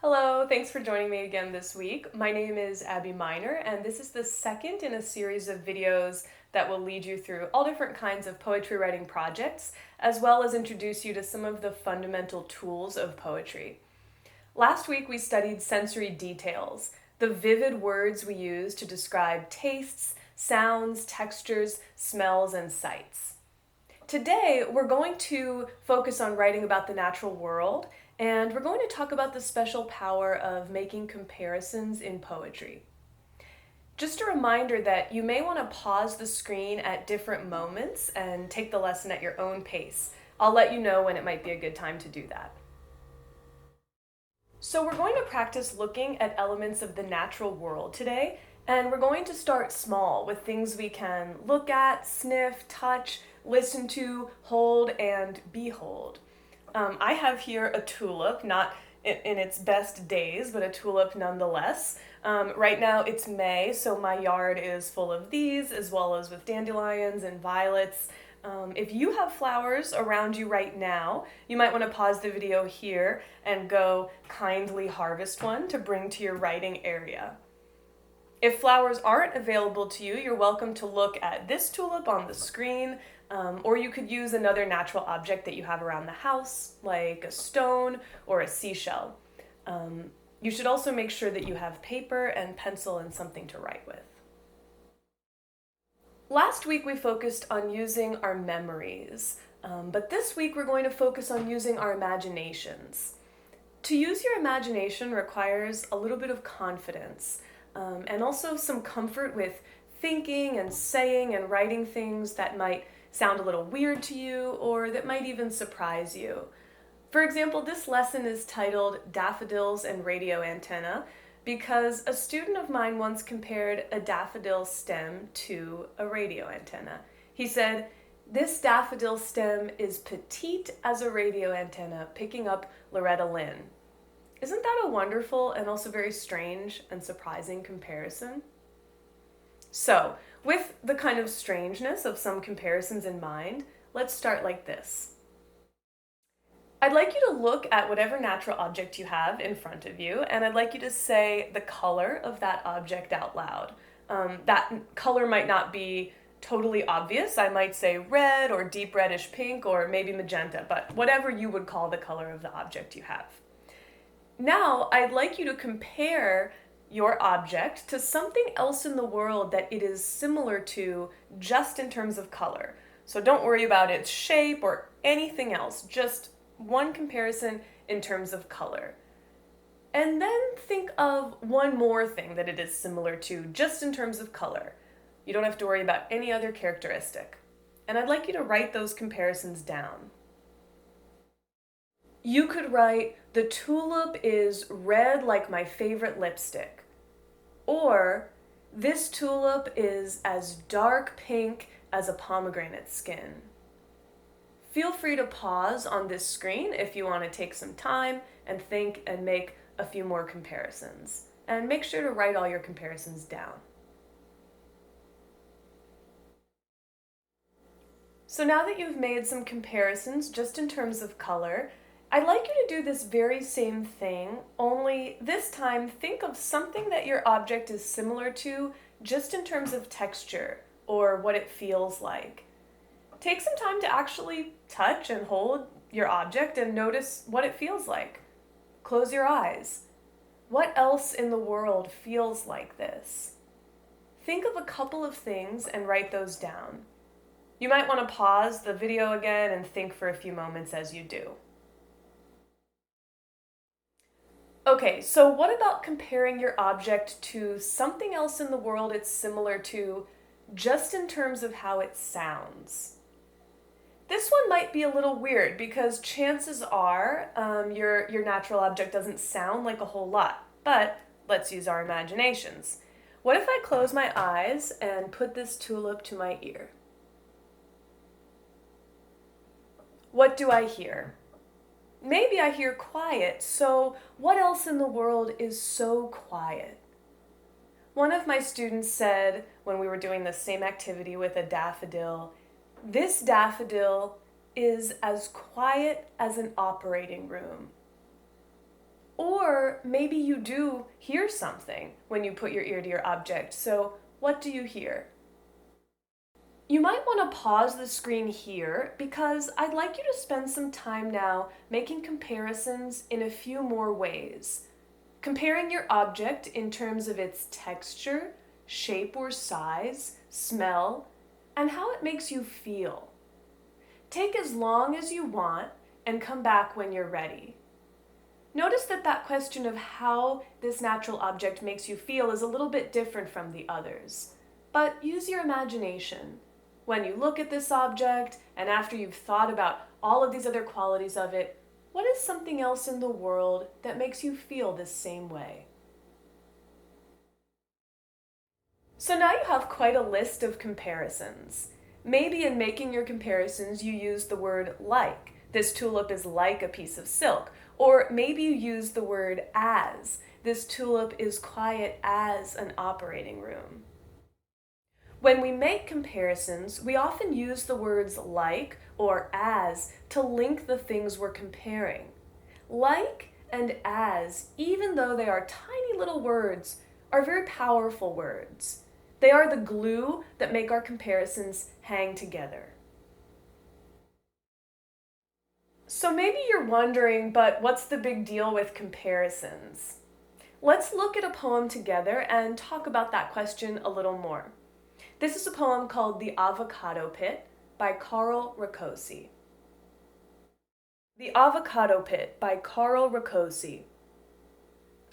Hello, thanks for joining me again this week. My name is Abby Miner, and this is the second in a series of videos that will lead you through all different kinds of poetry writing projects, as well as introduce you to some of the fundamental tools of poetry. Last week we studied sensory details, the vivid words we use to describe tastes, sounds, textures, smells, and sights. Today, we're going to focus on writing about the natural world, and we're going to talk about the special power of making comparisons in poetry. Just a reminder that you may want to pause the screen at different moments and take the lesson at your own pace. I'll let you know when it might be a good time to do that. So we're going to practice looking at elements of the natural world today, and we're going to start small with things we can look at, sniff, touch, listen to, hold, and behold. I have here a tulip, not in its best days, but a tulip nonetheless. Right now it's May, so my yard is full of these, as well as with dandelions and violets. If you have flowers around you right now, you might want to pause the video here and go kindly harvest one to bring to your writing area. If flowers aren't available to you, you're welcome to look at this tulip on the screen, or you could use another natural object that you have around the house, like a stone or a seashell. You should also make sure that you have paper and pencil and something to write with. Last week we focused on using our memories, but this week we're going to focus on using our imaginations. To use your imagination requires a little bit of confidence, and also some comfort with thinking and saying and writing things that might sound a little weird to you or that might even surprise you. For example, this lesson is titled Daffodils and Radio Antenna because a student of mine once compared a daffodil stem to a radio antenna. He said, "This daffodil stem is petite as a radio antenna picking up Loretta Lynn." Isn't that a wonderful and also very strange and surprising comparison? So, with the kind of strangeness of some comparisons in mind, let's start like this. I'd like you to look at whatever natural object you have in front of you, and I'd like you to say the color of that object out loud. That color might not be totally obvious. I might say red or deep reddish pink or maybe magenta, but whatever you would call the color of the object you have. Now, I'd like you to compare your object to something else in the world that it is similar to just in terms of color. So don't worry about its shape or anything else, just one comparison in terms of color. And then think of one more thing that it is similar to just in terms of color. You don't have to worry about any other characteristic. And I'd like you to write those comparisons down. You could write, "The tulip is red like my favorite lipstick." Or, "This tulip is as dark pink as a pomegranate skin." Feel free to pause on this screen if you want to take some time and think and make a few more comparisons. And make sure to write all your comparisons down. So now that you've made some comparisons just in terms of color, I'd like you to do this very same thing, only this time think of something that your object is similar to just in terms of texture or what it feels like. Take some time to actually touch and hold your object and notice what it feels like. Close your eyes. What else in the world feels like this? Think of a couple of things and write those down. You might want to pause the video again and think for a few moments as you do. Okay, so what about comparing your object to something else in the world it's similar to just in terms of how it sounds? This one might be a little weird because chances are your natural object doesn't sound like a whole lot, but let's use our imaginations. What if I close my eyes and put this tulip to my ear? What do I hear? Maybe I hear quiet, so what else in the world is so quiet? One of my students said when we were doing the same activity with a daffodil, "This daffodil is as quiet as an operating room." Or maybe you do hear something when you put your ear to your object. So what do you hear? You might want to pause the screen here because I'd like you to spend some time now making comparisons in a few more ways. Comparing your object in terms of its texture, shape or size, smell, and how it makes you feel. Take as long as you want and come back when you're ready. Notice that question of how this natural object makes you feel is a little bit different from the others. But use your imagination. When you look at this object, and after you've thought about all of these other qualities of it, what is something else in the world that makes you feel this same way? So now you have quite a list of comparisons. Maybe in making your comparisons you use the word like. This tulip is like a piece of silk. Or maybe you use the word as. This tulip is quiet as an operating room. When we make comparisons, we often use the words like or as to link the things we're comparing. Like and as, even though they are tiny little words, are very powerful words. They are the glue that make our comparisons hang together. So maybe you're wondering, but what's the big deal with comparisons? Let's look at a poem together and talk about that question a little more. This is a poem called The Avocado Pit by Carl Rakosi. The Avocado Pit by Carl Rakosi.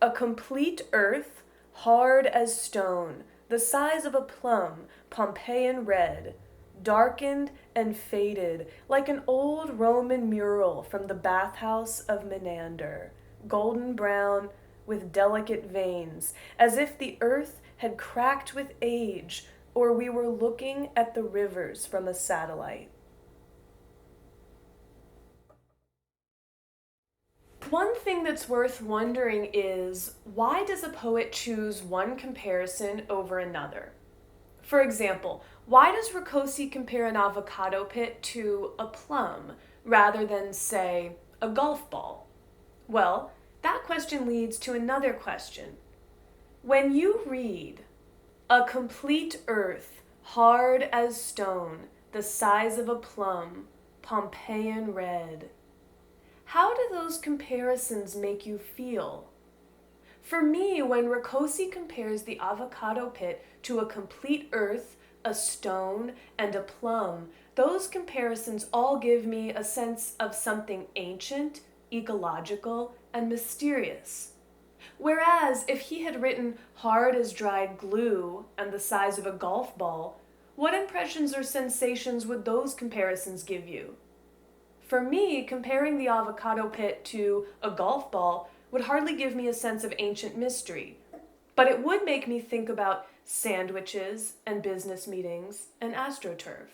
A complete earth, hard as stone, the size of a plum, Pompeian red, darkened and faded like an old Roman mural from the bathhouse of Menander, golden brown with delicate veins, as if the earth had cracked with age, or we were looking at the rivers from a satellite. One thing that's worth wondering is, why does a poet choose one comparison over another? For example, why does Rakosi compare an avocado pit to a plum rather than, say, a golf ball? Well, that question leads to another question. When you read, a complete earth, hard as stone, the size of a plum, Pompeian red, how do those comparisons make you feel? For me, when Rakosi compares the avocado pit to a complete earth, a stone, and a plum, those comparisons all give me a sense of something ancient, ecological, and mysterious. Whereas if he had written hard as dried glue and the size of a golf ball, what impressions or sensations would those comparisons give you? For me, comparing the avocado pit to a golf ball would hardly give me a sense of ancient mystery, but it would make me think about sandwiches and business meetings and AstroTurf.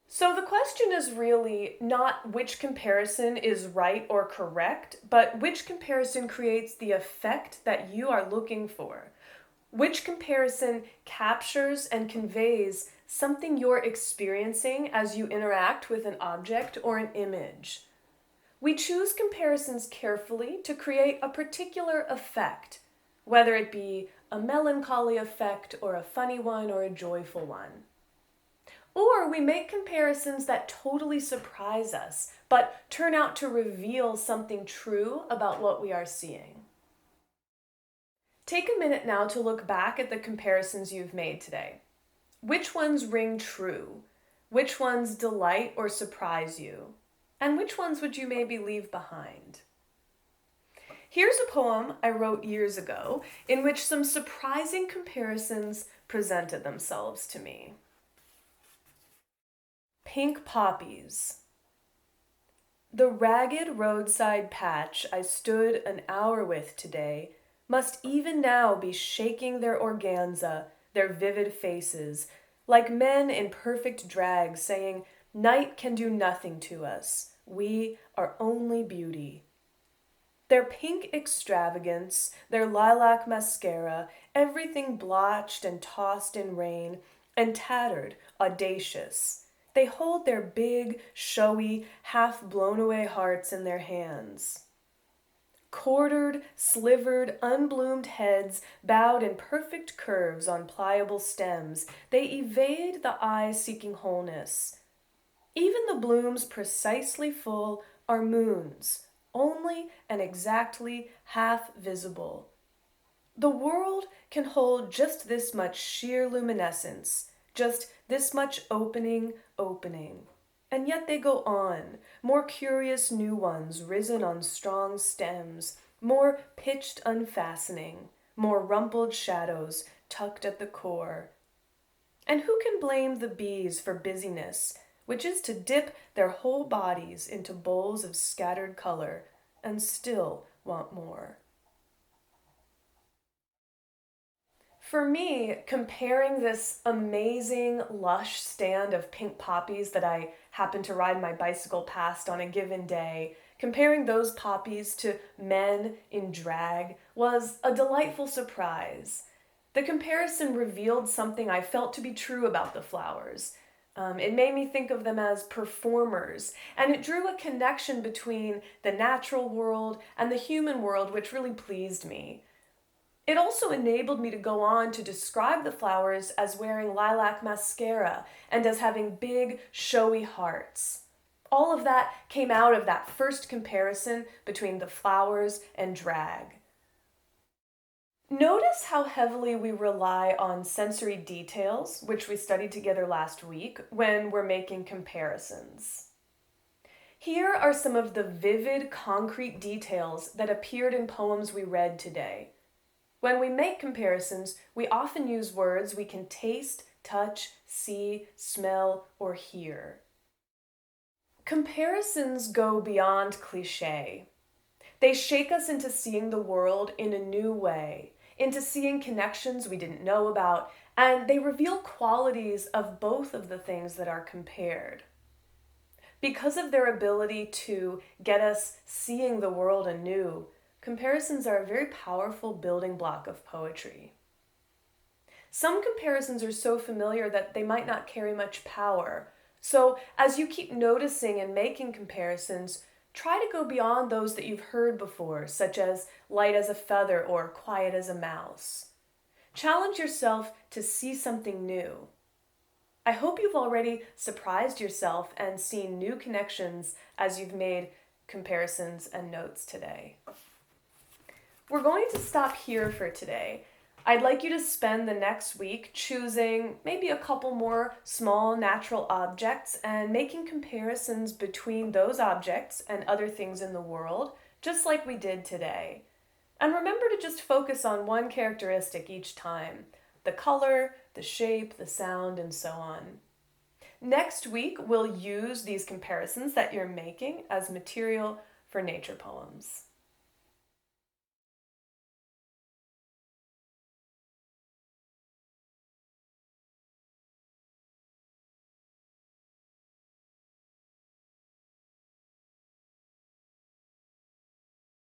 So the question is really not which comparison is right or correct, but which comparison creates the effect that you are looking for. Which comparison captures and conveys something you're experiencing as you interact with an object or an image. We choose comparisons carefully to create a particular effect, whether it be a melancholy effect or a funny one or a joyful one. Or we make comparisons that totally surprise us, but turn out to reveal something true about what we are seeing. Take a minute now to look back at the comparisons you've made today. Which ones ring true? Which ones delight or surprise you? And which ones would you maybe leave behind? Here's a poem I wrote years ago in which some surprising comparisons presented themselves to me. Pink poppies. The ragged roadside patch I stood an hour with today must even now be shaking their organza, their vivid faces, like men in perfect drag saying, "Night can do nothing to us. We are only beauty." Their pink extravagance, their lilac mascara, everything blotched and tossed in rain, and tattered, audacious. They hold their big, showy, half-blown-away hearts in their hands. Quartered, slivered, unbloomed heads bowed in perfect curves on pliable stems, they evade the eye seeking wholeness. Even the blooms precisely full are moons, only and exactly half visible. The world can hold just this much sheer luminescence, just this much opening. And yet they go on, more curious new ones risen on strong stems, more pitched unfastening, more rumpled shadows tucked at the core. And who can blame the bees for busyness, which is to dip their whole bodies into bowls of scattered color and still want more? For me, comparing this amazing, lush stand of pink poppies that I happened to ride my bicycle past on a given day, comparing those poppies to men in drag was a delightful surprise. The comparison revealed something I felt to be true about the flowers. It made me think of them as performers, and it drew a connection between the natural world and the human world, which really pleased me. It also enabled me to go on to describe the flowers as wearing lilac mascara and as having big, showy hearts. All of that came out of that first comparison between the flowers and drag. Notice how heavily we rely on sensory details, which we studied together last week, when we're making comparisons. Here are some of the vivid, concrete details that appeared in poems we read today. When we make comparisons, we often use words we can taste, touch, see, smell, or hear. Comparisons go beyond cliché. They shake us into seeing the world in a new way, into seeing connections we didn't know about, and they reveal qualities of both of the things that are compared. Because of their ability to get us seeing the world anew, comparisons are a very powerful building block of poetry. Some comparisons are so familiar that they might not carry much power. So as you keep noticing and making comparisons, try to go beyond those that you've heard before, such as light as a feather or quiet as a mouse. Challenge yourself to see something new. I hope you've already surprised yourself and seen new connections as you've made comparisons and notes today. We're going to stop here for today. I'd like you to spend the next week choosing maybe a couple more small natural objects and making comparisons between those objects and other things in the world, just like we did today. And remember to just focus on one characteristic each time: the color, the shape, the sound, and so on. Next week, we'll use these comparisons that you're making as material for nature poems.